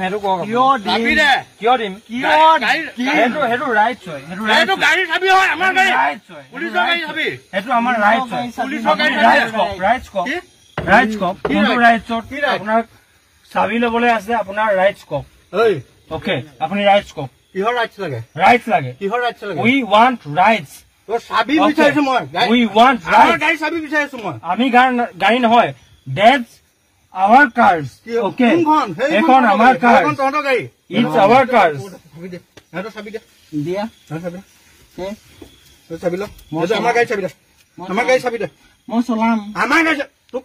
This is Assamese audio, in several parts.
হেতু কক চাবি দে কিয় দিম হেতু ৰাইটছ হয় হেতু গাড়ী চাবি হয় আমাৰ গাড়ী ৰাইটছ হয় পুলিচৰ গাড়ী চাবি হেতু আমাৰ ৰাইটছ হয় পুলিচৰ গাড়ী ৰাইটছ কক কোনটো ৰাইটছত আপোনাৰ চাবি ল'বলৈ আছে আপোনাৰ ৰাইটছ কক ওকে আপুনি ৰাইটছ কক কিহৰ ৰাইটছ লাগে কিহৰ ৰাইটছ লাগে উই ৱান্ট ৰাইটছ তোৰ চাবি বিচাৰিছো মই উই ৱান্ট আমাৰ গাড়ী চাবি বিচাৰিছো মই আমি গাড়ী নহয় ডেটছ our cars okay এখন আমাৰ কাৰ এখন তহঁতৰ গাড়ী it's our cars চাবি দে হেতু চাবি দে দিয়া চাবি তো চাবি ল হেতু আমাৰ গাড়ী চাবি দে আমাৰ গাড়ী চাবি দে মই চলাম আমাৰ গাড়ী তোক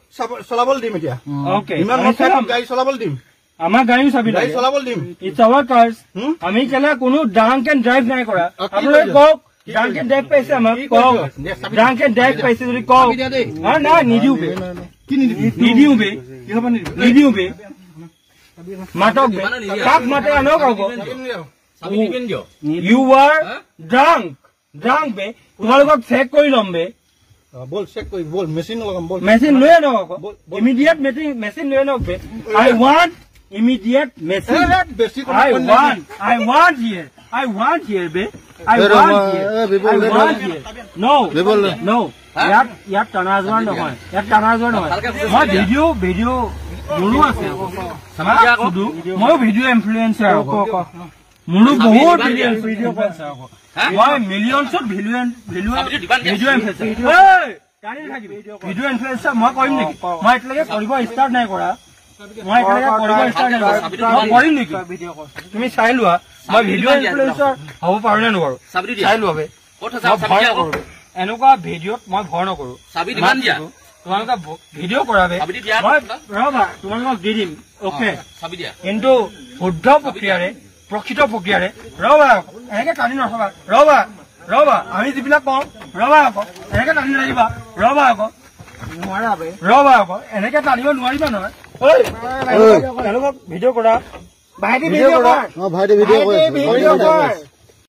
চলাবলৈ দিম এতিয়া ওকে ইমান মই গাড়ী চলাবলৈ দিম আমাৰ গাড়ী চাবি গাড়ী চলাবলৈ দিম it's our cars আমি কেলা কোনো ড্ৰাংক এণ্ড ড্ৰাইভ নাই কৰা আপোনালোকে কক ড্ৰাংক এণ্ড ড্ৰাইভ পাইছে আমাক কক ড্ৰাংক এণ্ড ড্ৰাইভ পাইছে যদি কক না নিদিও বে কি নিদিও বে কি হ'ব নিদিও বে মাতক বে কাক মাতে আনক আকৌ you are drunk বে তোমালোকক চেক কৰি ল'ম বে বল চেক কৰি বল মেচিন লগাম বল মেচিন লৈ আনক আকৌ ইমিডিয়েট মেচিন লৈ আনক বে I want immediate message I want here be I want here no ইয়াত টানাজোৱা নহয় মই ভিডিঅ মোৰো আছে মই ভিডিঅ' ইনফ্লুৱেঞ্চাৰ মোৰো বহুত ভিডিঅ' ইনফ্লুৱেঞ্চাৰ মই মিলিয়নছত ভিডিঅ' ইনফ্লুৱেঞ্চাৰ মই কৰিম নেকি মই এতিয়ালৈকে কৰিব ষ্টাৰ্ট নাই কৰা কৰিম নেকি তুমি চাই লোৱা মই ভিডিঅ' ইনফ্লুৱেঞ্চাৰ হ'ব পাৰো নে নোৱাৰো চাই লোৱা এনেকুৱা ভিডিঅ'ত মই ভয় নকৰো তোমালোকে ভিডিঅ' কৰাবে ৰবা তোমালোকক দি দিম অকে কিন্তু শুদ্ধ প্ৰক্ৰিয়াৰে প্ৰকৃত প্ৰক্ৰিয়াৰে ৰবা এনেকে টানি নথবা ৰবা আমি যিবিলাক কওঁ ৰবা আকৌ এনেকে টানি নাহিবা ৰবা আকৌ এনেকে টানিব নোৱাৰিবা নহয় ভিডিঅ' কৰা ভাইটি ভিডিঅ' কৰ